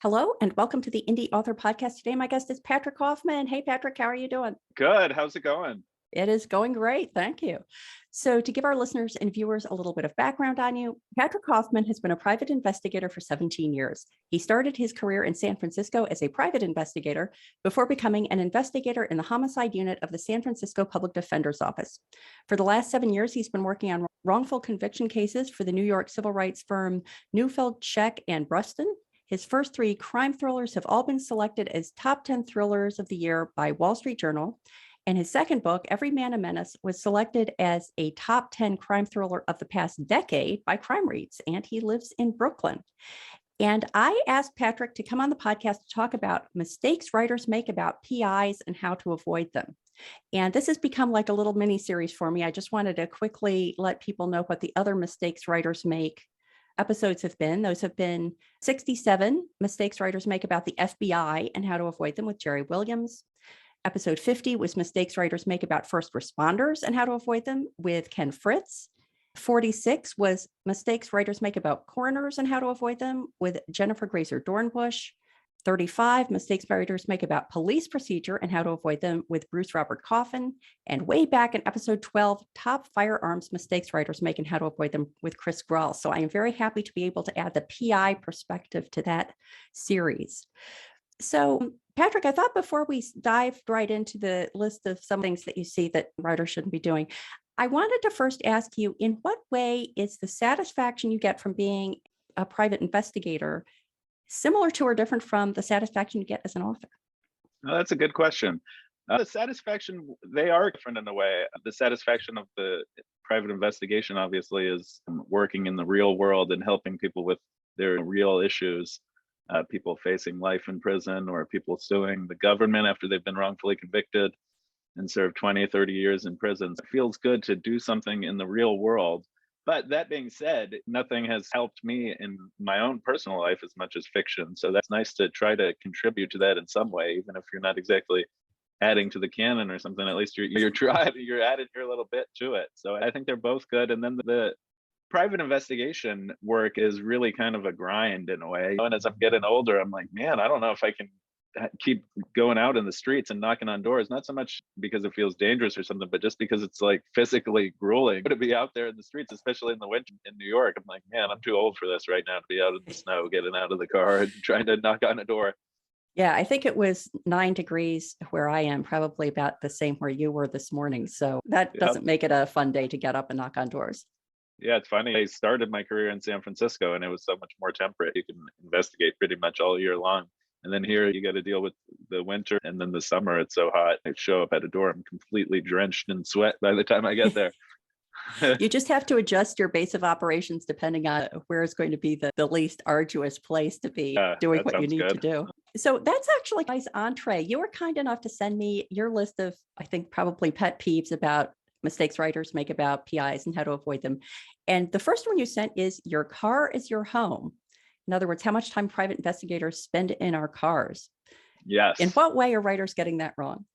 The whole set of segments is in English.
Hello and welcome to the Indie Author Podcast. Today, my guest is Patrick Hoffman. Hey, Patrick, how are you doing? Good. How's it going? It is going great. Thank you. So, to give our listeners and viewers a little bit of background on you, Patrick Hoffman has been a private investigator for 17 years. He started his career in San Francisco as a private investigator before becoming an investigator in the homicide unit of the San Francisco Public Defender's Office. For the last 7 years, he's been working on wrongful conviction cases for the New York civil rights firm Neufeld, Scheck, and Brustin. His first 3 crime thrillers have all been selected as top 10 thrillers of the year by Wall Street Journal. And his second book, Man A Menace, was selected as a top 10 crime thriller of the past decade by Crimereads, and he lives in Brooklyn. And I asked Patrick to come on the podcast to talk about mistakes writers make about P.I.s and how to avoid them. And this has become like a little mini series for me. I just wanted to quickly let people know what the other mistakes writers make episodes have been. Those have been 67 mistakes writers make about the FBI and how to avoid them with Jerry Williams. Episode 50 was mistakes writers make about first responders and how to avoid them with Ken Fritz. 46 was mistakes writers make about coroners and how to avoid them with Jennifer Grazer Dornbush. 35 mistakes writers make about police procedure and how to avoid them with Bruce Robert Coffin. And way back in episode 12, top firearms mistakes writers make and how to avoid them with Chris Grull. So I am very happy to be able to add the PI perspective to that series. So Patrick, I thought before we dive right into the list of some things that you see that writers shouldn't be doing, I wanted to first ask you, in what way is the satisfaction you get from being a private investigator similar to or different from the satisfaction you get as an author? Oh, that's a good question. The satisfaction, they are different in a way. The satisfaction of the private investigation, obviously, is working in the real world and helping people with their real issues. People facing life in prison or people suing the government after they've been wrongfully convicted and served 20, 30 years in prison. It feels good to do something in the real world. But that being said, nothing has helped me in my own personal life as much as fiction. So that's nice to try to contribute to that in some way, even if you're not exactly adding to the canon or something. At least you're trying, you're adding your little bit to it. So I think they're both good. And then the private investigation work is really kind of a grind in a way. And as I'm getting older, I'm like, man, I don't know if I can keep going out in the streets and knocking on doors, not so much because it feels dangerous or something, but just because it's like physically grueling to be out there in the streets, especially in the winter in New York. I'm like, man, I'm too old for this right now to be out in the snow, getting out of the car and trying to knock on a door. Yeah, I think it was 9 degrees where I am, probably about the same where you were this morning. So that doesn't make it a fun day to get up and knock on doors. Yeah, it's funny. I started my career in San Francisco and it was so much more temperate. You can investigate pretty much all year long. And then here you got to deal with the winter, and then the summer it's so hot. I show up at a door, I'm completely drenched in sweat by the time I get there. You just have to adjust your base of operations depending on where it's going to be the least arduous place to be doing what you need to do. So that's actually a nice entree. You were kind enough to send me your list of, I think, probably pet peeves about mistakes writers make about PIs and how to avoid them. And the first one you sent is your car is your home. In other words, how much time private investigators spend in our cars. Yes. In what way are writers getting that wrong?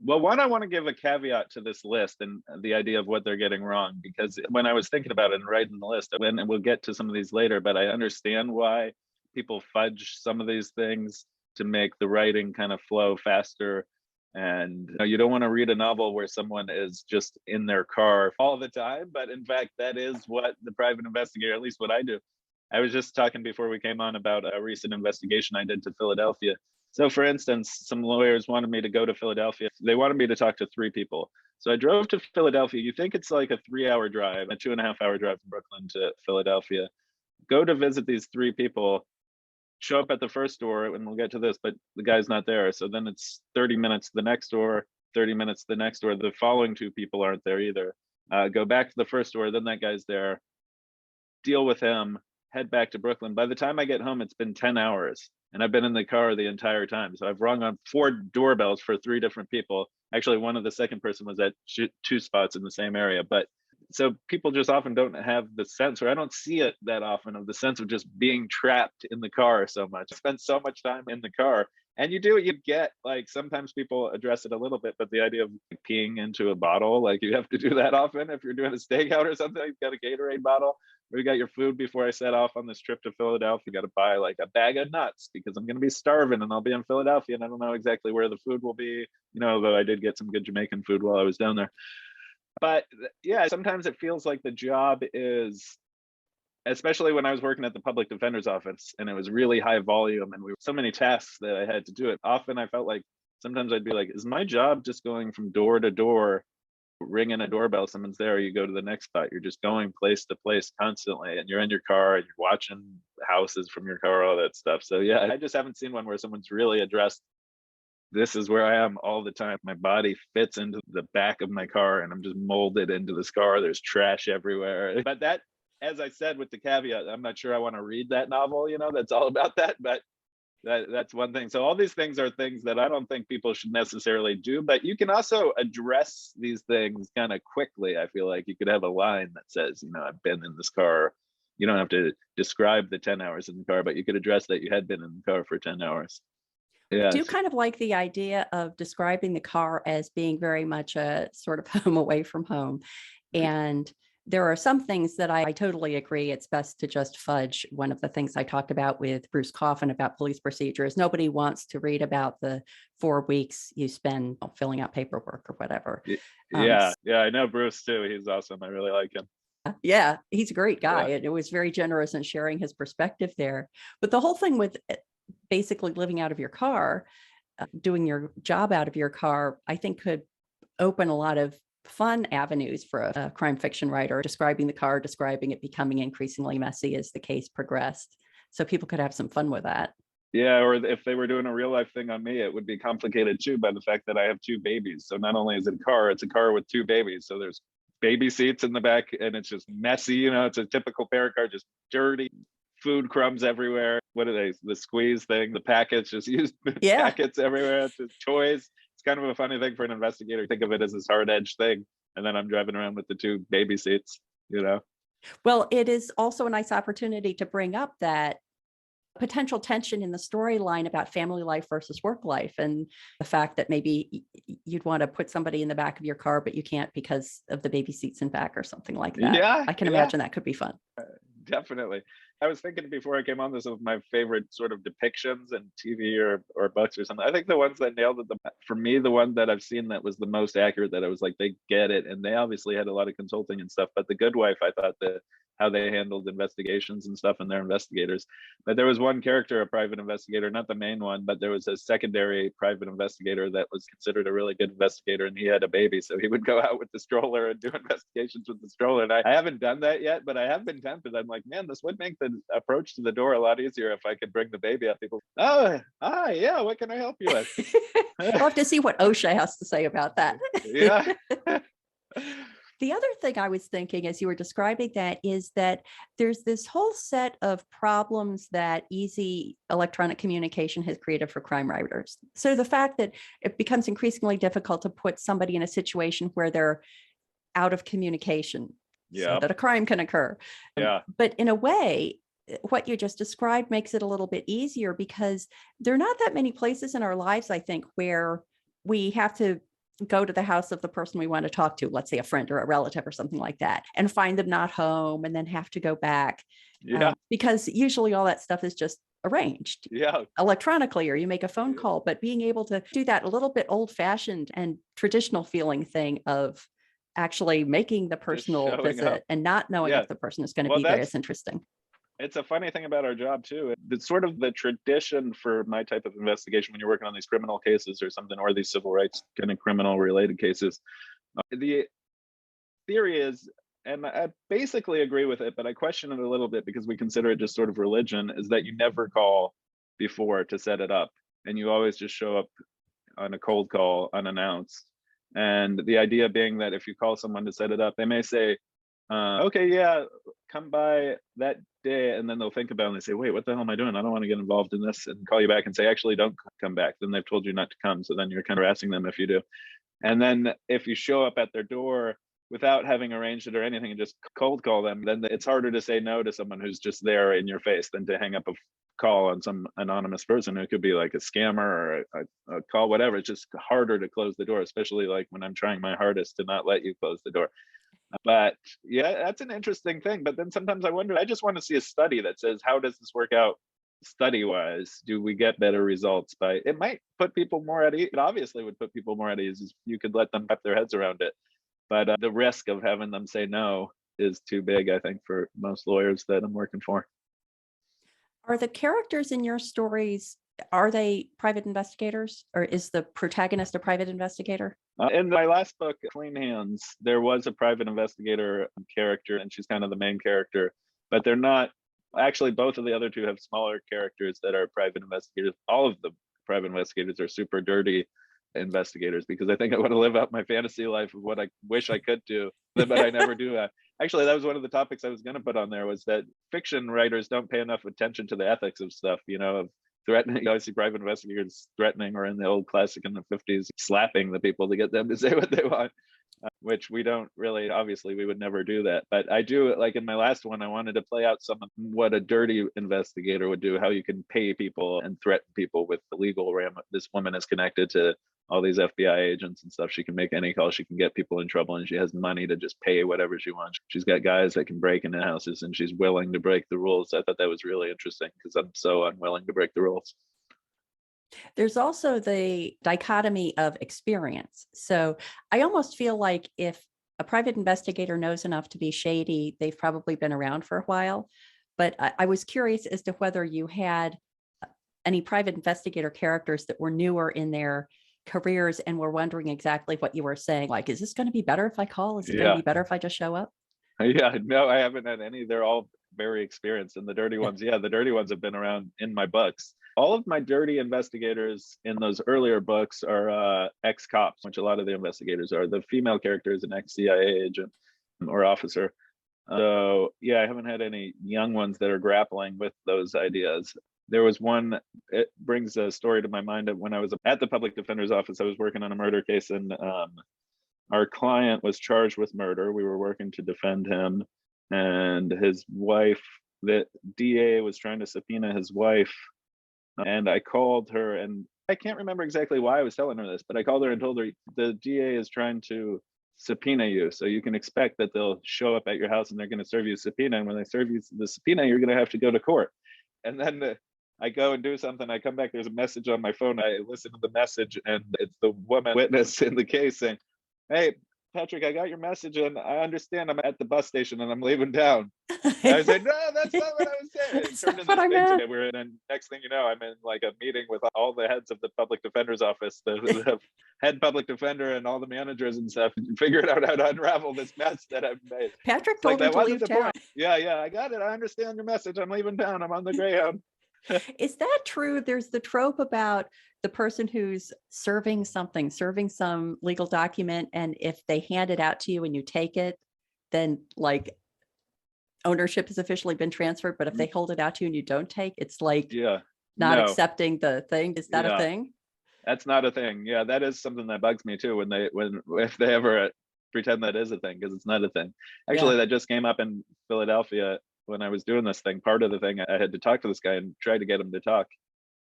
Well, one, I want to give a caveat to this list and the idea of what they're getting wrong, because when I was thinking about it and writing the list, and we'll get to some of these later, but I understand why people fudge some of these things to make the writing kind of flow faster. And you don't want to read a novel where someone is just in their car all the time. But in fact, that is what the private investigator, at least what I do. I was just talking before we came on about a recent investigation I did to Philadelphia. So for instance, some lawyers wanted me to go to Philadelphia. They wanted me to talk to 3 people. So I drove to Philadelphia. You think it's like a 3-hour drive, a 2.5-hour drive from Brooklyn to Philadelphia. Go to visit these 3 people, show up at the first door, and we'll get to this, but the guy's not there. So then it's 30 minutes to the next door, 30 minutes to the next door. The following 2 people aren't there either. Go back to the first door, then that guy's there. Deal with him. Head back to Brooklyn. By the time I get home, it's been 10 hours and I've been in the car the entire time. So I've rung on 4 doorbells for 3 different people. Actually, one of the second person was at 2 spots in the same area. But so people just often don't have the sense, or I don't see it that often, of the sense of just being trapped in the car so much. I spend so much time in the car. And you get, like, sometimes people address it a little bit, but the idea of peeing into a bottle, like, you have to do that often if you're doing a stakeout or something. You've got a Gatorade bottle. we got your food before I set off on this trip to Philadelphia. Got to buy like a bag of nuts because I'm going to be starving and I'll be in Philadelphia and I don't know exactly where the food will be, though I did get some good Jamaican food while I was down there. But yeah, sometimes it feels like the job is, especially when I was working at the public defender's office and it was really high volume and we were so many tasks that I had to do it. Often I felt like sometimes I'd be like, is my job just going from door to door, ringing a doorbell, someone's there, you go to the next spot, you're just going place to place constantly and you're in your car and you're watching houses from your car, all that stuff. So yeah, I just haven't seen one where someone's really addressed, this is where I am all the time. My body fits into the back of my car and I'm just molded into this car. There's trash everywhere. But that, as I said, with the caveat, I'm not sure I want to read that novel, that's all about that. But that's one thing. So all these things are things that I don't think people should necessarily do, but you can also address these things kind of quickly. I feel like you could have a line that says, I've been in this car. You don't have to describe the 10 hours in the car, but you could address that you had been in the car for 10 hours. Yeah. I do kind of like the idea of describing the car as being very much a sort of home away from home. And there are some things that I totally agree. It's best to just fudge. One of the things I talked about with Bruce Coffin about police procedures, nobody wants to read about the 4 weeks you spend filling out paperwork or whatever. Yeah. I know Bruce too. He's awesome. I really like him. Yeah, he's a great guy. Yeah. And it was very generous in sharing his perspective there. But the whole thing with basically living out of your car, doing your job out of your car, I think could open a lot of fun avenues for a crime fiction writer, describing the car, describing it becoming increasingly messy as the case progressed. So people could have some fun with that. Yeah, or if they were doing a real life thing on me, it would be complicated too by the fact that I have 2 babies. So not only is it a car, it's a car with 2 babies. So there's baby seats in the back and it's just messy, it's a typical parent car, just dirty, food crumbs everywhere. What are they? The squeeze thing, the packets, just used packets everywhere. It's just toys. It's kind of a funny thing for an investigator. Think of it as this hard edge thing. And then I'm driving around with the 2 baby seats, Well, it is also a nice opportunity to bring up that potential tension in the storyline about family life versus work life, and the fact that maybe you'd want to put somebody in the back of your car, but you can't because of the baby seats in back or something like that. Yeah, I can imagine that could be fun. Definitely. I was thinking before I came on this of my favorite sort of depictions in TV or books or something. I think the ones that nailed it, for me, the one that I've seen that was the most accurate, that I was like, they get it. And they obviously had a lot of consulting and stuff, but The Good Wife, I thought that how they handled investigations and stuff and their investigators. But there was one character, a private investigator, not the main one, but there was a secondary private investigator that was considered a really good investigator, and he had a baby. So he would go out with the stroller and do investigations with the stroller. And I haven't done that yet, but I have been tempted. I'm like, man, this would make the approach to the door a lot easier if I could bring the baby up. People, yeah, what can I help you with? We'll have to see what OSHA has to say about that. Yeah. The other thing I was thinking as you were describing that is that there's this whole set of problems that easy electronic communication has created for crime writers. So the fact that it becomes increasingly difficult to put somebody in a situation where they're out of communication so that a crime can occur. Yeah. But in a way, what you just described makes it a little bit easier because there are not that many places in our lives, I think, where we have to go to the house of the person we want to talk to, let's say a friend or a relative or something like that, and find them not home and then have to go back. Because usually all that stuff is just arranged electronically, or you make a phone call. But being able to do that a little bit old fashioned and traditional feeling thing of actually making the personal visit and not knowing if the person is going to be there is interesting. It's a funny thing about our job too. It's sort of the tradition for my type of investigation when you're working on these criminal cases or something, or these civil rights kind of criminal related cases. The theory is, and I basically agree with it, but I question it a little bit because we consider it just sort of religion, is that you never call before to set it up. And you always just show up on a cold call unannounced. And the idea being that if you call someone to set it up, they may say, okay, yeah, come by that day. And then they'll think about it and they say, wait, what the hell am I doing? I don't want to get involved in this, and call you back and say, actually, don't come back. Then they've told you not to come. So then you're kind of asking them if you do. And then if you show up at their door without having arranged it or anything and just cold call them, then it's harder to say no to someone who's just there in your face than to hang up a call on some anonymous person who could be like a scammer or a call, whatever. It's just harder to close the door, especially like when I'm trying my hardest to not let you close the door. But yeah, that's an interesting thing. But then sometimes I wonder, I just want to see a study that says, how does this work out study wise? Do we get better results by it? Might put people more at ease. It obviously would put people more at ease if you could let them wrap their heads around it. But the risk of having them say no is too big, I think, for most lawyers that I'm working for. Are the characters in your stories, are they private investigators, or is the protagonist a private investigator? In my last book, Clean Hands, there was a private investigator character, and she's kind of the main character, but they're not. Actually, both of the other two have smaller characters that are private investigators. All of the private investigators are super dirty investigators because I think I want to live out my fantasy life of what I wish I could do, but I never do that. Actually, that was one of the topics I was going to put on there, was that fiction writers don't pay enough attention to the ethics of stuff, of threatening. You always see private investigators threatening, or in the old classic in the 50s, slapping the people to get them to say what they want, which we don't really, obviously, we would never do that. But I do, like in my last one, I wanted to play out some of what a dirty investigator would do, how you can pay people and threaten people with the legal ram. This woman is connected to all these FBI agents and stuff. She can make any call. She can get people in trouble, and she has money to just pay whatever she wants. She's got guys that can break into houses, and she's willing to break the rules. I thought that was really interesting because I'm so unwilling to break the rules. There's also the dichotomy of experience. So I almost feel like if a private investigator knows enough to be shady, they've probably been around for a while. But I was curious as to whether you had any private investigator characters that were newer in their careers and were wondering exactly what you were saying. Like, is this going to be better if I call? Is it going to be better if I just show up? Yeah, no, I haven't had any. They're all very experienced. And the dirty Yeah. ones, the dirty ones have been around in my books. All of my dirty investigators in those earlier books are ex-cops, which a lot of the investigators are. The female character is an ex-CIA agent or officer. So yeah, I haven't had any young ones that are grappling with those ideas. There was one, it brings a story to my mind of when I was at the public defender's office. I was working on a murder case, and our client was charged with murder. We were working to defend him, and his wife, the DA was trying to subpoena his wife. And I called her, and I can't remember exactly why I was telling her this, but I called her and told her the DA is trying to subpoena you. So you can expect that they'll show up at your house and they're going to serve you a subpoena. And when they serve you the subpoena, you're going to have to go to court. And then I go and do something. I come back, there's a message on my phone. I listen to the message, and it's the woman witness in the case saying, "Hey, Patrick, I got your message, and I understand I'm at the bus station and I'm leaving town." And I said, "No, that's not what I was saying." It turned into this thing today. And next thing you know, I'm in like a meeting with all the heads of the public defender's office, the head public defender and all the managers and stuff, and figuring out how to unravel this mess that I've made. Patrick told her to leave town. Yeah, I got it. I understand your message. I'm leaving town. I'm on the Greyhound. Is that true? There's the trope about the person who's serving some legal document, and if they hand it out to you and you take it, then like ownership has officially been transferred. But if they hold it out to you and you don't take, it's like not accepting the thing. Is that a thing? That's not a thing. Yeah, that is something that bugs me too. If they ever pretend that is a thing, because it's not a thing. Actually, that just came up in Philadelphia when I was doing this thing. Part of the thing, I had to talk to this guy and try to get him to talk.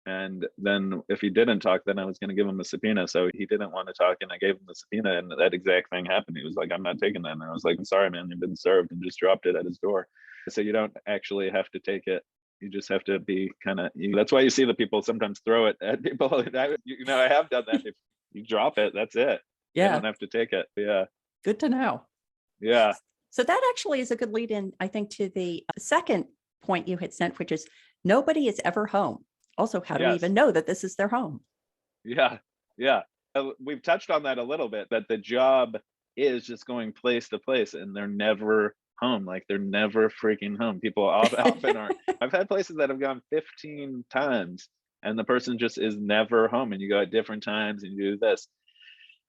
And then if he didn't talk, then I was going to give him a subpoena. So he didn't want to talk, and I gave him the subpoena, and that exact thing happened. He was like, "I'm not taking that." And I was like, "I'm sorry, man, you've been served," and just dropped it at his door. So you don't actually have to take it. You just have to be kind of, that's why you see the people sometimes throw it at people. I have done that. If you drop it, that's it. You don't have to take it. Yeah. Good to know. Yeah. So that actually is a good lead in, I think, to the second point you had sent, which is nobody is ever home. Also, how do we even know that this is their home? Yeah. We've touched on that a little bit, that the job is just going place to place, and they're never home. Like, they're never freaking home. People often are. I've had places that have gone 15 times, and the person just is never home, and you go at different times and you do this.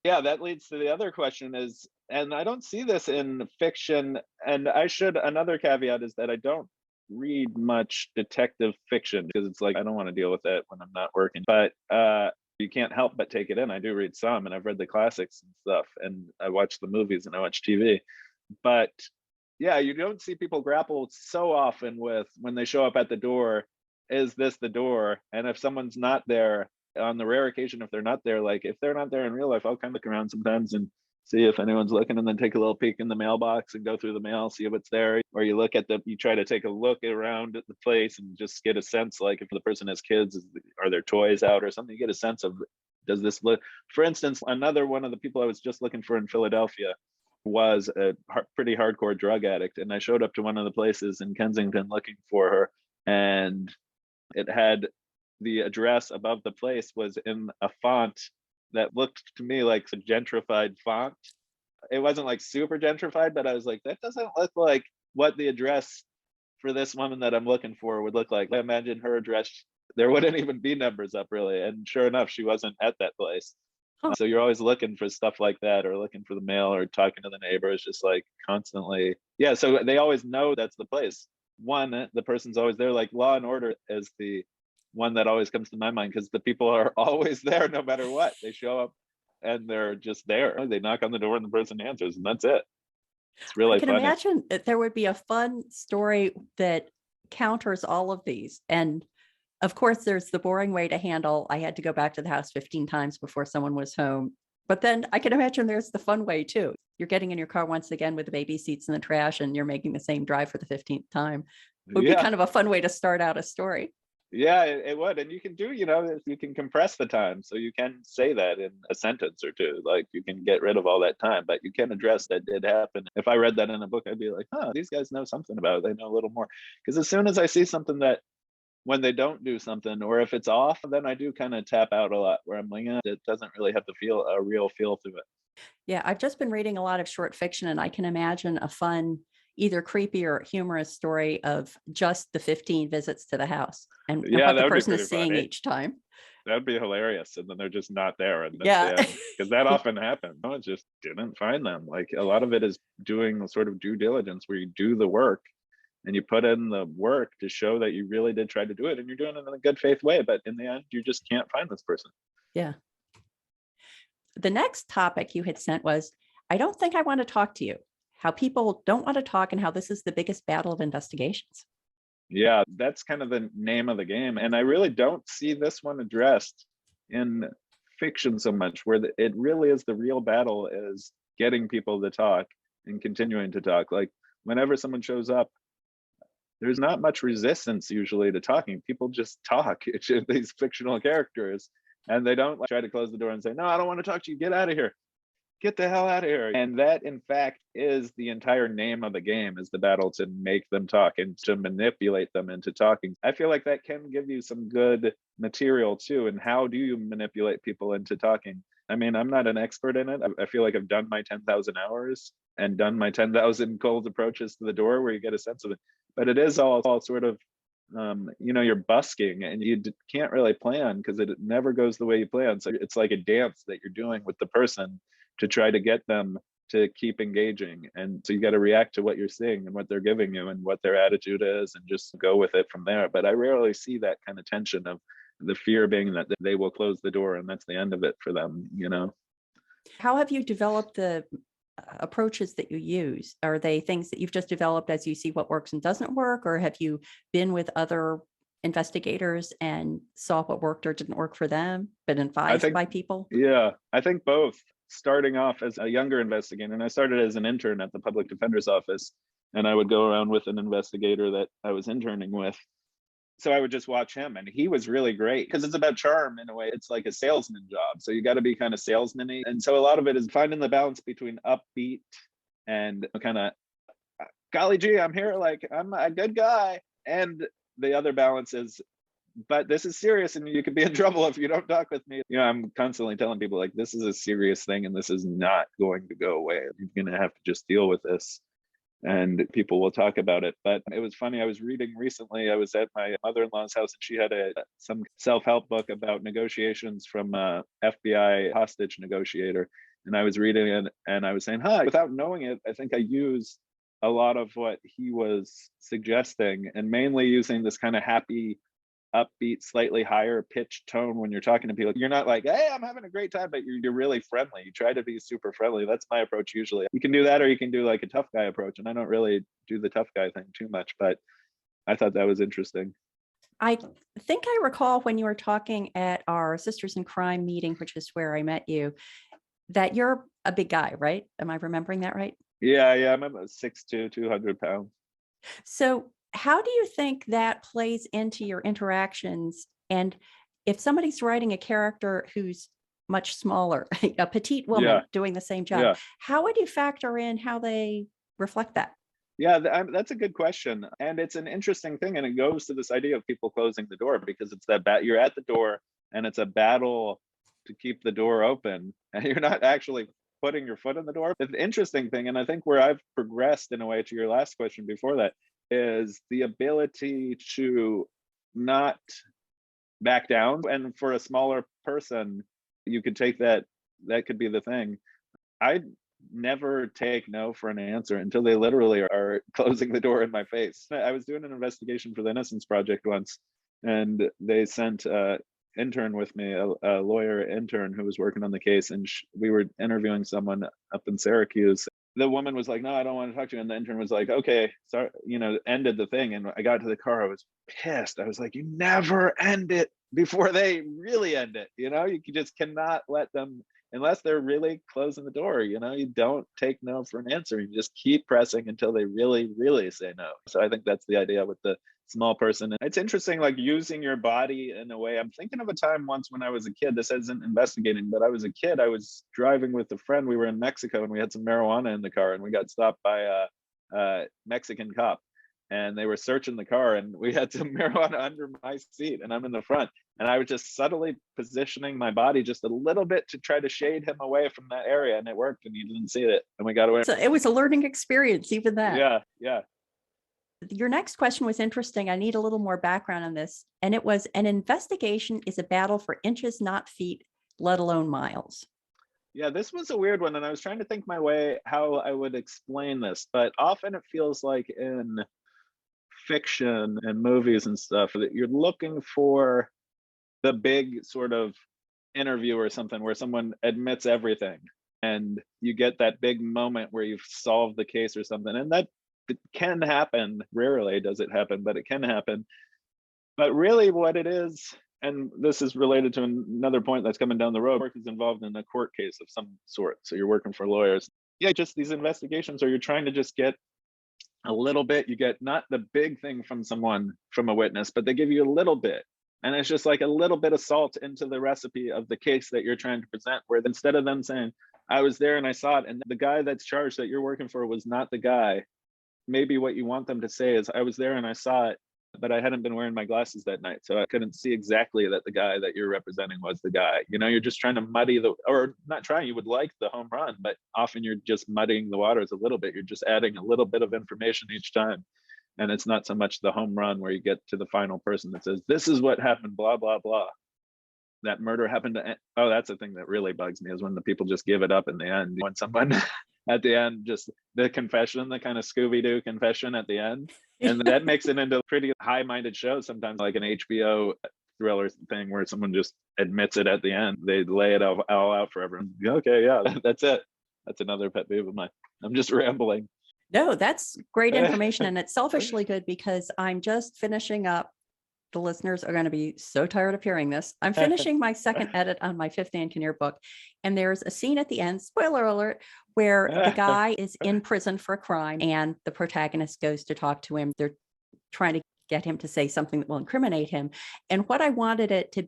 Yeah, that leads to the other question is, and I don't see this in fiction, and another caveat is that I don't read much detective fiction, because it's like, I don't want to deal with that when I'm not working. But you can't help but take it in. I do read some, and I've read the classics and stuff, and I watch the movies and I watch TV. But yeah, you don't see people grapple so often with, when they show up at the door, is this the door? And if someone's not there, on the rare occasion, if they're not there, like if they're not there in real life, I'll kind of look around sometimes and see if anyone's looking, and then take a little peek in the mailbox and go through the mail, see what's there. Or you look at you try to take a look around at the place and just get a sense, like if the person has kids, are there toys out or something? You get a sense of, does this look, for instance, another one of the people I was just looking for in Philadelphia was a pretty hardcore drug addict. And I showed up to one of the places in Kensington looking for her, and it had the address above the place was in a font that looked to me like a gentrified font. It wasn't like super gentrified, but I was like, that doesn't look like what the address for this woman that I'm looking for would look like. I imagine her address, there wouldn't even be numbers up really. And sure enough, she wasn't at that place. Huh. So you're always looking for stuff like that, or looking for the mail, or talking to the neighbors, just like constantly. Yeah, so they always know that's the place. One, the person's always there. Like Law and Order is the one that always comes to my mind, because the people are always there no matter what. They show up and they're just there. They knock on the door and the person answers, and that's it. It's really I can funny. imagine that there would be a fun story that counters all of these. And of course, there's the boring way to handle, I had to go back to the house 15 times before someone was home. But then I can imagine there's the fun way too. You're getting in your car once again with the baby seats in the trash, and you're making the same drive for the 15th time. It would be kind of a fun way to start out a story. Yeah, it would. And you can do, you can compress the time. So you can say that in a sentence or two. Like you can get rid of all that time, but you can address that did happen. If I read that in a book, I'd be like, these guys know something about it. They know a little more. Because as soon as I see something that, when they don't do something, or if it's off, then I do kind of tap out a lot, where I'm like, it doesn't really have to feel a real feel to it. Yeah, I've just been reading a lot of short fiction, and I can imagine a fun, either creepy or humorous story of just the 15 visits to the house and what the person is seeing each time. That'd be hilarious. And then they're just not there. And yeah, because that often happens. No, it just didn't find them. Like a lot of it is doing sort of due diligence, where you do the work and you put in the work to show that you really did try to do it, and you're doing it in a good faith way. But in the end, you just can't find this person. Yeah. The next topic you had sent was, I don't think I want to talk to you. How people don't want to talk, and how this is the biggest battle of investigations. Yeah, that's kind of the name of the game. And I really don't see this one addressed in fiction so much, where it really is the real battle is getting people to talk and continuing to talk. Like whenever someone shows up, there's not much resistance usually to talking. People just talk. It's just these fictional characters, and they don't try to close the door and say, no, I don't want to talk to you. Get out of here. Get the hell out of here. And that, in fact, is the entire name of the game, is the battle to make them talk and to manipulate them into talking. I feel like that can give you some good material too. And how do you manipulate people into talking? I mean, I'm not an expert in it. I feel like I've done my 10,000 hours and done my 10,000 cold approaches to the door, where you get a sense of it. But it is all sort of, you're busking, and you can't really plan, because it never goes the way you plan. So it's like a dance that you're doing with the person to try to get them to keep engaging. And so you got to react to what you're seeing and what they're giving you and what their attitude is, and just go with it from there. But I rarely see that kind of tension of the fear being that they will close the door and that's the end of it for them. How have you developed the approaches that you use? Are they things that you've just developed as you see what works and doesn't work, or have you been with other investigators and saw what worked or didn't work for them, been advised by people? Yeah, I think both. Starting off as a younger investigator, and I started as an intern at the public defender's office, and I would go around with an investigator that I was interning with. So I would just watch him, and he was really great, because it's about charm in a way. It's like a salesman job, so you got to be kind of salesman-y. And so a lot of it is finding the balance between upbeat and kind of, golly gee, I'm here, like I'm a good guy, and the other balance is, but this is serious, and you could be in trouble if you don't talk with me. I'm constantly telling people, like, this is a serious thing, and this is not going to go away. You're going to have to just deal with this, and people will talk about it. But it was funny. I was reading recently, I was at my mother-in-law's house, and she had some self-help book about negotiations from a FBI hostage negotiator. And I was reading it, and I was saying, without knowing it, I think I use a lot of what he was suggesting, and mainly using this kind of happy, upbeat, slightly higher pitched tone when you're talking to people. You're not like, hey, I'm having a great time, but you're really friendly. You try to be super friendly. That's my approach usually. You can do that, or you can do like a tough guy approach. And I don't really do the tough guy thing too much, but I thought that was interesting. I think I recall when you were talking at our Sisters in Crime meeting, which is where I met you, that your a big guy, right? Am I remembering that right? Yeah, I'm about 6'2", 200 pounds. So, how do you think that plays into your interactions? And if somebody's writing a character who's much smaller, a petite Yeah, woman doing the same job, yeah. how would you factor in how they reflect that? Yeah, that's a good question, and it's an interesting thing, and it goes to this idea of people closing the door because it's that you're at the door, and it's a battle to keep the door open, and you're not actually putting your foot in the door. But the interesting thing, and I think where I've progressed in a way to your last question before that, is the ability to not back down. And for a smaller person, you could take that. That could be the thing. I never take no for an answer until they literally are closing the door in my face. I was doing an investigation for the Innocence Project once, and they sent a intern with me, a lawyer intern who was working on the case, and we were interviewing someone up in Syracuse. The woman was like, "No, I don't want to talk to you," and the intern was like, "Okay, sorry," ended the thing. And I got to the car, I was pissed. I was like, "You never end it before they really end it. You just cannot let them." Unless they're really closing the door, you don't take no for an answer. You just keep pressing until they really, really say no. So I think that's the idea with the small person. And it's interesting, like using your body in a way. I'm thinking of a time once when I was a kid. This isn't investigating, but I was a kid. I was driving with a friend. We were in Mexico and we had some marijuana in the car, and we got stopped by a Mexican cop. And they were searching the car, and we had some marijuana under my seat, and I'm in the front. And I was just subtly positioning my body just a little bit to try to shade him away from that area, and it worked, and he didn't see it, and we got away. So it was a learning experience, even that. Yeah. Your next question was interesting. I need a little more background on this. And it was, an investigation is a battle for inches, not feet, let alone miles. Yeah, this was a weird one, and I was trying to think my way how I would explain this, but often it feels like in fiction and movies and stuff that you're looking for the big sort of interview or something where someone admits everything, and you get that big moment where you've solved the case or something. And that it can happen. Rarely does it happen, but it can happen. But really what it is, and this is related to another point that's coming down the road, work is involved in a court case of some sort, so you're working for lawyers. Yeah, just these investigations, or you're trying to just get a little bit. You get not the big thing from someone, from a witness, but they give you a little bit. And it's just like a little bit of salt into the recipe of the case that you're trying to present, where instead of them saying, "I was there and I saw it," and the guy that's charged that you're working for was not the guy, maybe what you want them to say is, "I was there and I saw it, but I hadn't been wearing my glasses that night, so I couldn't see exactly that the guy that you're representing was the guy." You're just trying to muddy or not trying, you would like the home run, but often you're just muddying the waters a little bit. You're just adding a little bit of information each time. And it's not so much the home run where you get to the final person that says, "This is what happened, blah, blah, blah. That murder happened to," oh, that's the thing that really bugs me, is when the people just give it up in the end. When someone at the end, just the confession, the kind of Scooby-Doo confession at the end. And that makes it into a pretty high-minded show sometimes, like an HBO thriller thing where someone just admits it at the end. They lay it all out for everyone. Okay, yeah, that's it. That's another pet peeve of mine. I'm just rambling. No, that's great information. And it's selfishly good because I'm just finishing up. The listeners are going to be so tired of hearing this. I'm finishing my second edit on my fifth Ann Kinnear book. And there's a scene at the end, spoiler alert, where the guy is in prison for a crime and the protagonist goes to talk to him. They're trying to get him to say something that will incriminate him. And what I wanted it to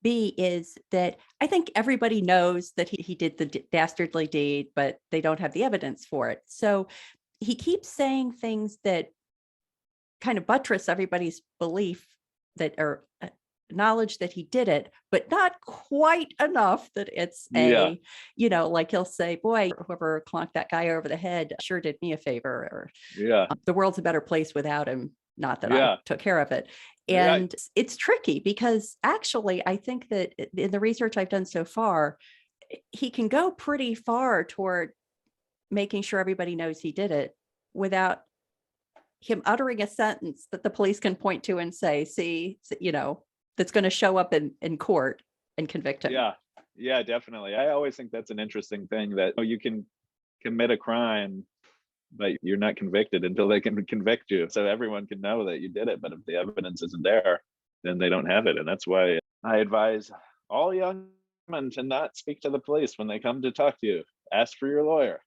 be is that I think everybody knows that he did the dastardly deed, but they don't have the evidence for it. So he keeps saying things that kind of buttress everybody's belief that, or knowledge that he did it, but not quite enough that it's Yeah. like he'll say, "Boy, whoever clonked that guy over the head sure did me a favor," or Yeah. "The world's a better place without him. Not that Yeah. I took care of it." Yeah. And it's tricky because actually, I think that in the research I've done so far, he can go pretty far toward making sure everybody knows he did it without him uttering a sentence that the police can point to and say, "See, that's going to show up in court and convict him." Yeah, definitely. I always think that's an interesting thing, that you can commit a crime, but you're not convicted until they can convict you. So everyone can know that you did it, but if the evidence isn't there, then they don't have it. And that's why I advise all young men to not speak to the police when they come to talk to you. ask for your lawyer.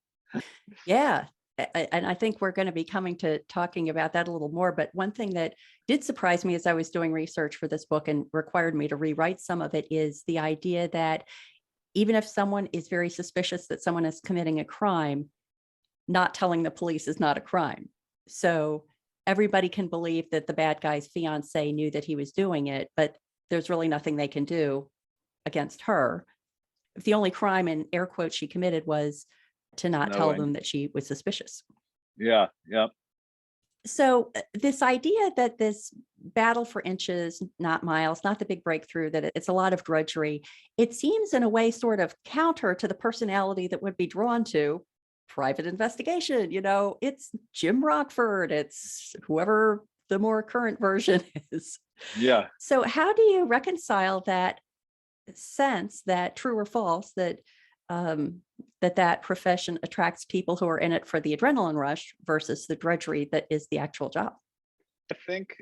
Yeah. And I think we're going to be coming to talking about that a little more. But one thing that did surprise me as I was doing research for this book and required me to rewrite some of it is the idea that even if someone is very suspicious that someone is committing a crime, not telling the police is not a crime. So everybody can believe that the bad guy's fiance knew that he was doing it, but there's really nothing they can do against her. If the only crime in air quotes she committed was to not tell them that she was suspicious. Yeah. Yeah. So this idea that this battle for inches, not miles, not the big breakthrough, that it's a lot of drudgery, it seems in a way sort of counter to the personality that would be drawn to private investigation. It's Jim Rockford, it's whoever the more current version is. Yeah. So how do you reconcile that sense, that true or false, that that profession attracts people who are in it for the adrenaline rush versus the drudgery that is the actual job? I think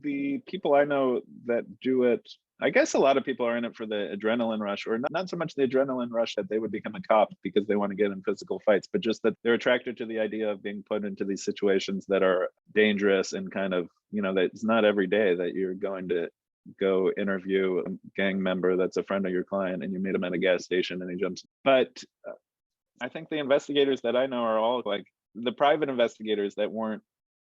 the people I know that do it, I guess a lot of people are in it for the adrenaline rush, or not so much the adrenaline rush that they would become a cop because they want to get in physical fights, but just that they're attracted to the idea of being put into these situations that are dangerous and kind of, that it's not every day that you're going to go interview a gang member that's a friend of your client and you meet him at a gas station and he jumps. But I think the investigators that I know are all like the private investigators that weren't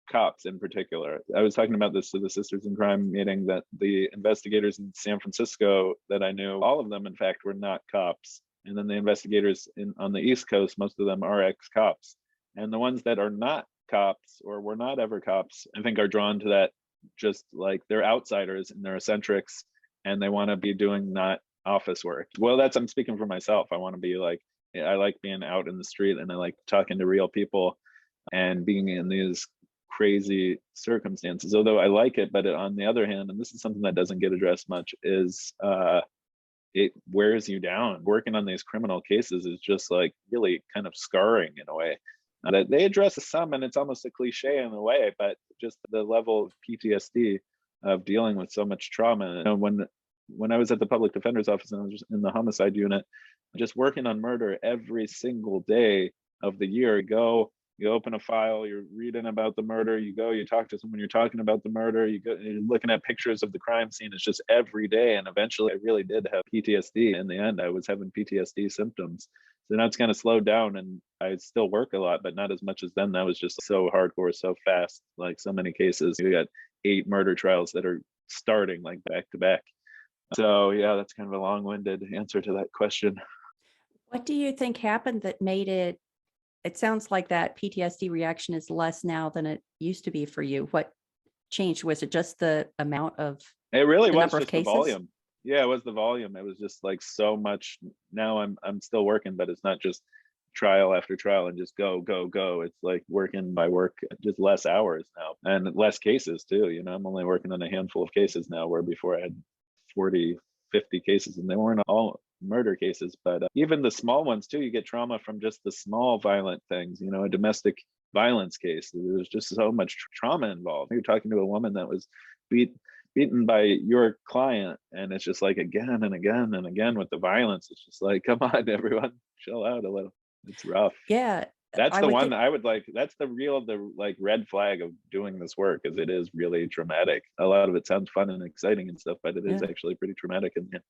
cops in particular. I was talking about this to the Sisters in Crime meeting, that the investigators in San Francisco that I knew, all of them, in fact, were not cops. And then the investigators on the East Coast, most of them are ex-cops. And the ones that are not cops or were not ever cops, I think are drawn to that, just like they're outsiders and they're eccentrics and they want to be doing not office work. Well, I'm speaking for myself. I want to be like, I like being out in the street and I like talking to real people and being in these crazy circumstances, although I like it. But on the other hand, and this is something that doesn't get addressed much, is it wears you down. Working on these criminal cases is just like really kind of scarring in a way. That they address some, and it's almost a cliche in a way, but just the level of PTSD of dealing with so much trauma. When I was at the public defender's office and I was just in the homicide unit, just working on murder every single day of the year, you open a file, you're reading about the murder, you talk to someone, you're talking about the murder, you're looking at pictures of the crime scene. It's just every day. And eventually I really did have PTSD. In the end, I was having PTSD symptoms. So now it's kind of slowed down and I still work a lot, but not as much as then. That was just so hardcore, so fast, like so many cases. You got 8 murder trials that are starting like back to back. So yeah, that's kind of a long-winded answer to that question. What do you think happened that made it sounds like that PTSD reaction is less now than it used to be for you? What changed? Was it just the amount of It really the was number of just the cases? volume. Yeah, it was the volume. It was just like so much. Now I'm still working, but it's not just trial after trial and just go, go, go. It's like working by work, just less hours now and less cases too. I'm only working on a handful of cases now, where before I had 40, 50 cases, and they weren't all murder cases, but even the small ones too. You get trauma from just the small violent things, a domestic violence case. There's just so much trauma involved. You're talking to a woman that was beaten by your client, and it's just like again and again and again with the violence. It's just like, come on, everyone, chill out a little. It's rough. Yeah. That's the one I would like. That's the like red flag of doing this work, is it is really traumatic. A lot of it sounds fun and exciting and stuff, but it is actually pretty traumatic in the end.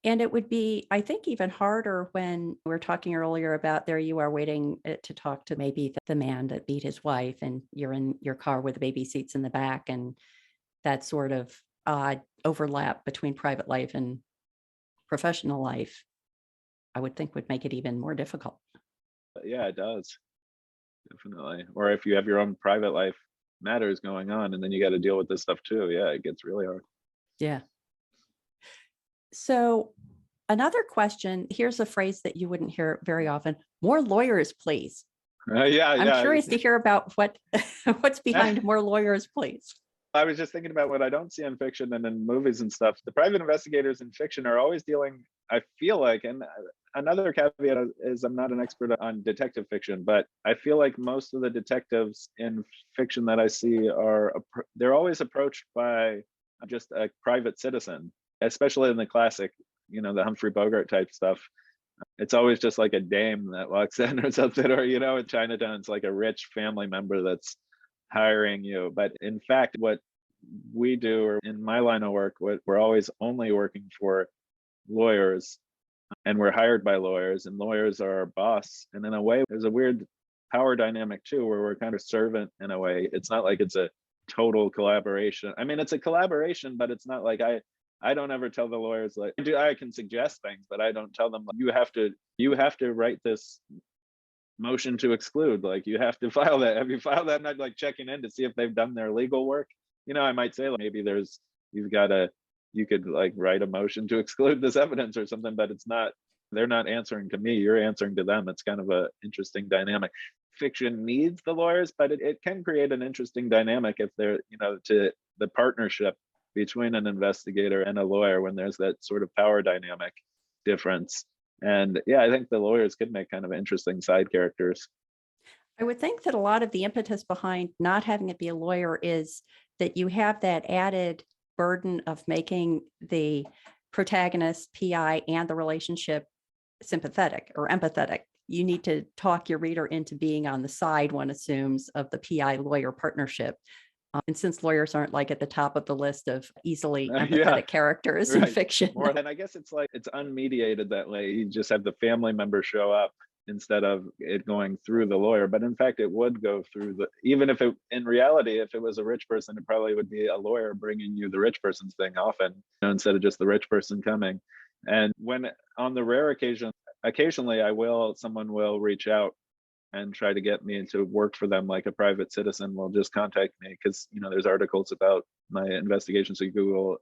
And it would be, I think, even harder when we were talking earlier about there you are waiting to talk to maybe the man that beat his wife, and you're in your car with the baby seats in the back, and that sort of odd overlap between private life and professional life, I would think would make it even more difficult. Yeah, it does. Definitely. Or if you have your own private life matters going on and then you got to deal with this stuff too. Yeah, it gets really hard. Yeah. So another question, here's a phrase that you wouldn't hear very often: more lawyers, please. Yeah. I'm curious to hear about what's behind more lawyers, please. I was just thinking about what I don't see in fiction and in movies and stuff. The private investigators in fiction are always dealing, I feel like, and another caveat is I'm not an expert on detective fiction, but I feel like most of the detectives in fiction that I see they're always approached by just a private citizen, especially in the classic, the Humphrey Bogart type stuff. it's always just like a dame that walks in or something, or in Chinatown, it's like a rich family member that's hiring you. But in fact, what we do, or in my line of work, what we're always only working for lawyers, and we're hired by lawyers, and lawyers are our boss. And in a way, there's a weird power dynamic too, where we're kind of servant in a way. It's not like it's a total collaboration. I mean, it's a collaboration, but it's not like I don't ever tell the lawyers, like, I can suggest things, but I don't tell them, like, you have to write this motion to exclude, like, you have to file that. Have you filed that? I'm not like checking in to see if they've done their legal work. I might say, like, maybe you could like write a motion to exclude this evidence or something, but they're not answering to me, you're answering to them. It's kind of a interesting dynamic. Fiction needs the lawyers, but it can create an interesting dynamic if they're, to the partnership between an investigator and a lawyer, when there's that sort of power dynamic difference. And yeah, I think the lawyers could make kind of interesting side characters. I would think that a lot of the impetus behind not having it be a lawyer is that you have that added burden of making the protagonist, PI, and the relationship sympathetic or empathetic. You need to talk your reader into being on the side, one assumes, of the PI lawyer partnership. And since lawyers aren't like at the top of the list of easily empathetic characters in fiction. More than, I guess, it's like it's unmediated that way. You just have the family member show up instead of it going through the lawyer. But in fact, it would go through even if it, in reality, if it was a rich person, it probably would be a lawyer bringing you the rich person's thing often, instead of just the rich person coming. And when, on the rare occasion, occasionally someone will reach out and try to get me to work for them, like a private citizen will just contact me because, there's articles about my investigation. So you Google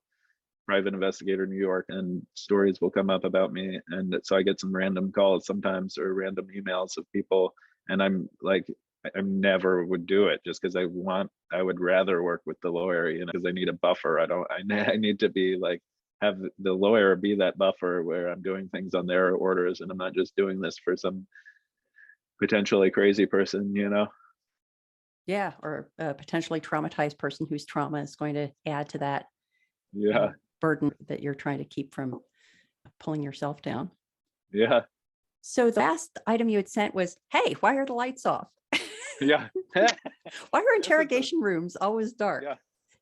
private investigator New York and stories will come up about me. And so I get some random calls sometimes, or random emails of people. And I'm like, I never would do it just because I would rather work with the lawyer, because I need a buffer. I need to be like, have the lawyer be that buffer where I'm doing things on their orders and I'm not just doing this for some potentially crazy person, Yeah, or a potentially traumatized person whose trauma is going to add to that burden that you're trying to keep from pulling yourself down. Yeah. So the last item you had sent was, hey, why are the lights off? Yeah. Why are interrogation rooms always dark?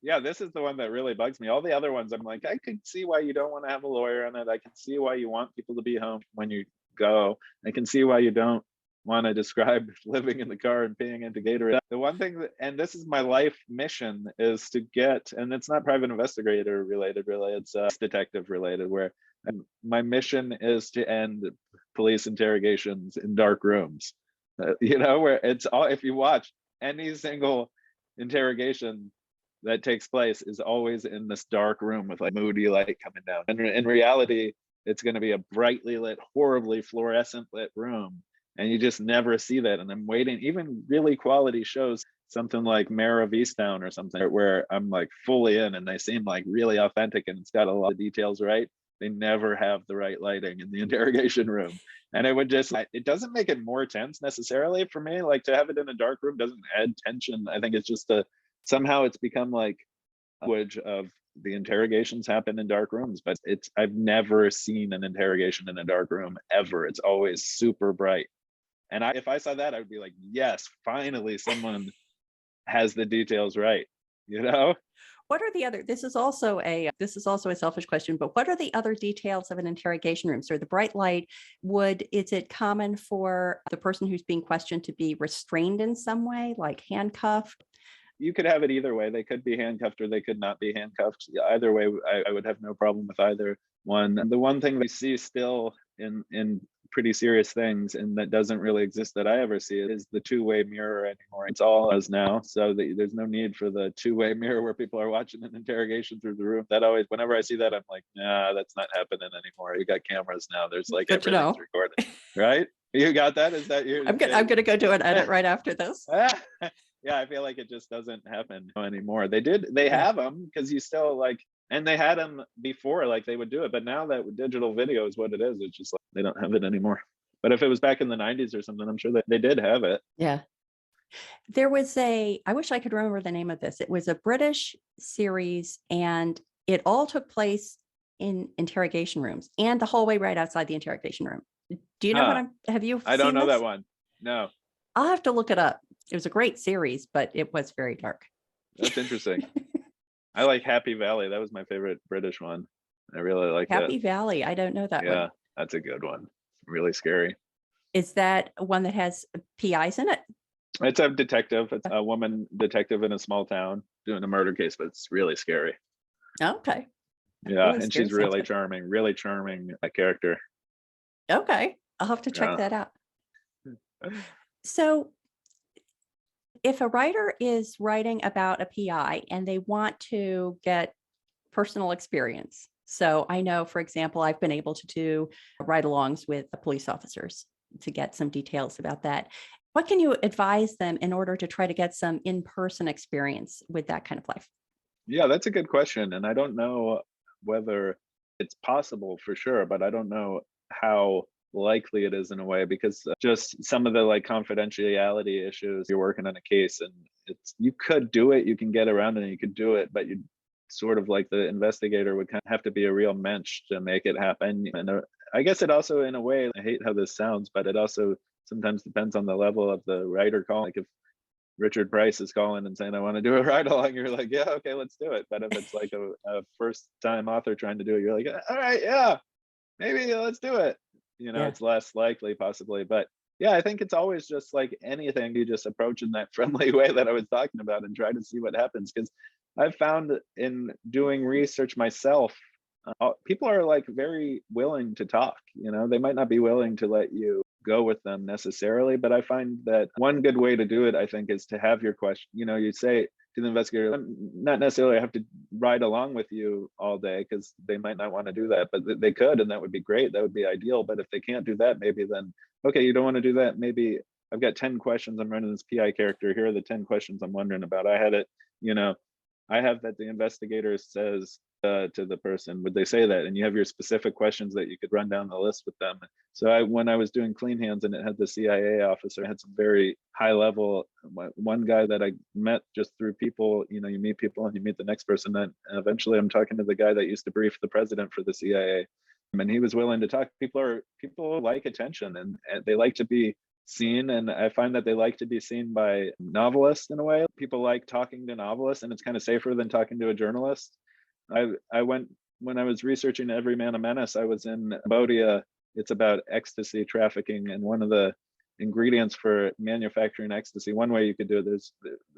Yeah, this is the one that really bugs me. All the other ones, I'm like, I can see why you don't want to have a lawyer on it. I can see why you want people to be home when you go. I can see why you don't want to describe living in the car and peeing into Gatorade. The one thing and this is my life mission, is to get, and it's not private investigator related, really, it's detective related, where my mission is to end police interrogations in dark rooms. Where it's all, if you watch any single interrogation that takes place, is always in this dark room with like moody light coming down. And in reality, it's going to be a brightly lit, horribly fluorescent lit room. And you just never see that. And I'm waiting, even really quality shows, something like Mayor of Easttown or something, where I'm like fully in and they seem like really authentic and it's got a lot of details right. They never have the right lighting in the interrogation room. And it doesn't make it more tense necessarily for me. Like, to have it in a dark room doesn't add tension. I think it's just somehow it's become like language of the interrogations happen in dark rooms, but I've never seen an interrogation in a dark room ever. It's always super bright. And if I saw that, I would be like, yes, finally someone has the details right, What are the other, this is also a selfish question, but what are the other details of an interrogation room? So the bright light, is it common for the person who's being questioned to be restrained in some way, like handcuffed? You could have it either way. They could be handcuffed or they could not be handcuffed. Either way, I would have no problem with either one. The one thing we see still in pretty serious things, and that doesn't really exist that I ever see, is the two-way mirror anymore. It's all us now, so there's no need for the two-way mirror where people are watching an interrogation through the room. That always, whenever I see that, I'm like, nah, that's not happening anymore. You got cameras now. There's like everything's recorded, right? You got that? Is that your? I'm gonna go do an edit right after this. Yeah, I feel like it just doesn't happen anymore. They have them because you still like, and they had them before, like they would do it. But now that digital video is what it is, it's just like they don't have it anymore. But if it was back in the 90s or something, I'm sure that they did have it. Yeah. There was I wish I could remember the name of this. It was a British series and it all took place in interrogation rooms and the hallway right outside the interrogation room. Do you know what Huh. have you I don't seen know this? that one. No, I'll have to look it up. It was a great series, but it was very dark. that's interesting. I like Happy Valley. That was my favorite British one. I really liked it. Happy Valley. I don't know that one. Yeah, that's a good one. Really scary. Is that one that has P.I.s in it? It's a detective. It's a woman detective in a small town doing a murder case, but it's really scary. Okay. Yeah, Really and scary she's sounds good. really charming character. Okay. I'll have to check Yeah. that out. So if a writer is writing about a PI and they want to get personal experience. So I know, for example, I've been able to do ride-alongs with the police officers to get some details about that. What can you advise them in order to try to get some in-person experience with that kind of life? Yeah, that's a good question. And I don't know whether it's possible for sure, but I don't know how likely it is in a way because just some of the confidentiality issues. You're working on a case and it's you could do it, you can get around it and you could do it, but you sort of like the investigator would kind of have to be a real mensch to make it happen. And I guess it also, in a way, I hate how this sounds, but it also sometimes depends on the level of the writer call. Like if Richard Price is calling and saying, I want to do a ride along, you're like, yeah, okay, let's do it. But if it's like a first time author trying to do it, you're like, all right, yeah, maybe let's do it. Yeah. It's less likely possibly. But yeah, I think it's always just like anything, you just approach in that friendly way that I was talking about and try to see what happens. Because I've found in doing research myself, people are like very willing to talk. They might not be willing to let you go with them necessarily, but I find that one good way to do it, I think, is to have your question. You say to the investigator, not necessarily have to ride along with you all day because they might not want to do that, but they could, and that would be great. That would be ideal. But if they can't do that, maybe then, okay, you don't want to do that. Maybe I've got 10 questions. I'm running this PI character. Here are the 10 questions I'm wondering about. You know, I have that the investigator says to the person, would they say that? And you have your specific questions that you could run down the list with them. So when I was doing Clean Hands and it had the CIA officer, I had some very high level, one guy that I met just through people, you meet people and you meet the next person. And eventually I'm talking to the guy that used to brief the president for the CIA. And he was willing to talk. People like attention and they like to be seen, and I find that they like to be seen by novelists in a way. People like talking to novelists, and it's kind of safer than talking to a journalist. I went when I was researching Every Man a Menace. I was in Cambodia. It's about ecstasy trafficking, and one of the ingredients for manufacturing ecstasy. One way you could do it is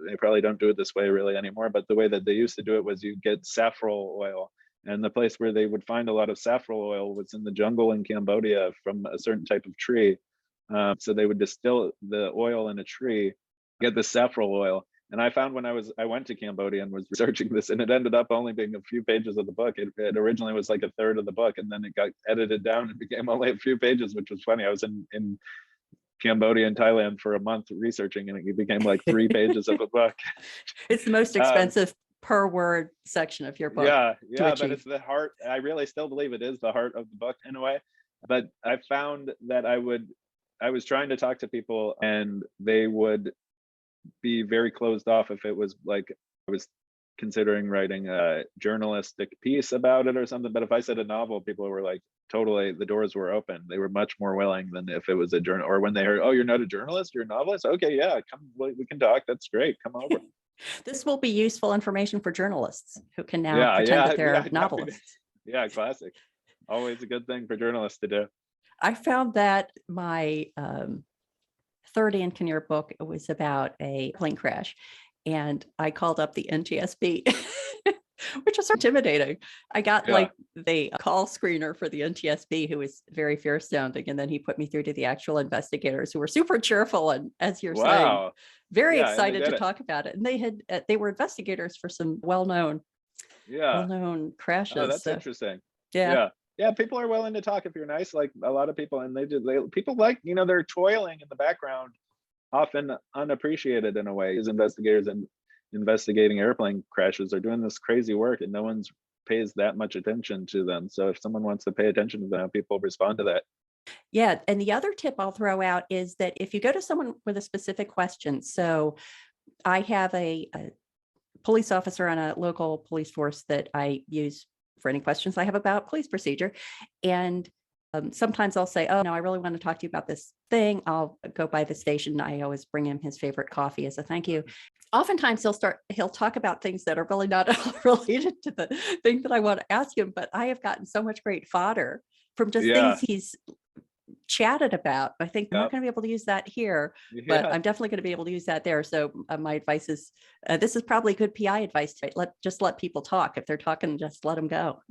they probably don't do it this way really anymore, but the way that they used to do it was you get saffron oil. And the place where they would find a lot of saffron oil was in the jungle in Cambodia from a certain type of tree. So they would distill the oil in a tree, get the saffron oil. And I found when I went to Cambodia and was researching this, and it ended up only being a few pages of the book. It originally was like a third of the book, and then it got edited down and became only a few pages, which was funny. I was in Cambodia and Thailand for a month researching, and it became like 3 pages of a book. It's the most expensive per word section of your book to but it's achieve. the heart. I really still believe it is the heart of the book in a way. But I found that I was trying to talk to people and they would be very closed off if it was like I was considering writing a journalistic piece about it or something. But if I said a novel, people were like, totally, the doors were open. They were much more willing than if it was a journal, or when they heard, oh, you're not a journalist, you're a novelist. Okay, yeah, come, we can talk. That's great. Come over. This will be useful information for journalists who can now Yeah, pretend that yeah, they're novelists. yeah, classic. Always a good thing for journalists to do. I found that my third Ann book was about a plane crash, and I called up the NTSB, which was intimidating. I got Yeah. like the call screener for the NTSB, who was very fierce sounding, and then he put me through to the actual investigators, who were super cheerful and, as you're saying, Wow. very Yeah, and they excited to did it. talk about it. And they were investigators for some well-known Yeah. Oh, crashes. that's So interesting. yeah. Yeah. Yeah, people are willing to talk if you're nice, like a lot of people, and people like, they're toiling in the background, often unappreciated in a way. As investigators and investigating airplane crashes are doing this crazy work and no one's pays that much attention to them. So if someone wants to pay attention to them, people respond to that. Yeah. And the other tip I'll throw out is that if you go to someone with a specific question, so I have a police officer on a local police force that I use for any questions I have about police procedure. And Sometimes I'll say, oh, no, I really want to talk to you about this thing. I'll go by the station. I always bring him his favorite coffee as a thank you. Oftentimes he'll talk about things that are really not related to the thing that I want to ask him, but I have gotten so much great fodder from just Yeah. things he's chatted about. I think I'm not Yep. going to be able to use that here, but Yeah. I'm definitely going to be able to use that there. So my advice is, this is probably good PI advice. Just let people talk. If they're talking, just let them go.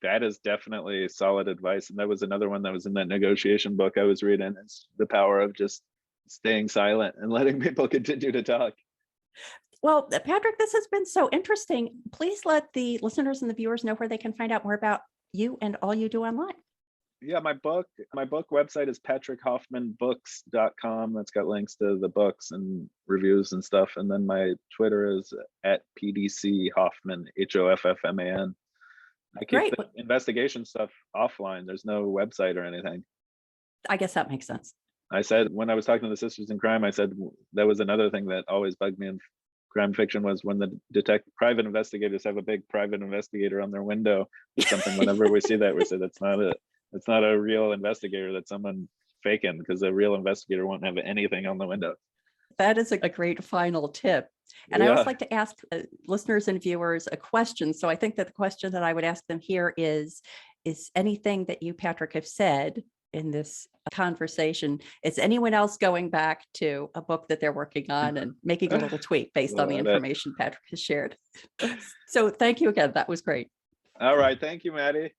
That is definitely solid advice. And that was another one that was in that negotiation book I was reading. It's the power of just staying silent and letting people continue to talk. Well, Patrick, this has been so interesting. Please let the listeners and the viewers know where they can find out more about you and all you do online. Yeah, my book website is patrickhoffmanbooks.com. That's got links to the books and reviews and stuff. And then my Twitter is at PDC Hoffman, HOFFMAN. I keep Great. the investigation stuff offline. There's no website or anything. I guess that makes sense. I said, when I was talking to the Sisters in Crime, I said that was another thing that always bugged me in crime fiction was when the private investigators have a big private investigator on their window or something. Whenever we see that, we say that's not a real investigator. That's someone faking, because a real investigator won't have anything on the window. That is a great final tip. And I always like to ask listeners and viewers a question. So I think that the question that I would ask them here is anything that you, Patrick, have said in this conversation, is anyone else going back to a book that they're working on and making a little tweak based on the information Patrick has shared? So thank you again. That was great. All right. Thank you, Maddie.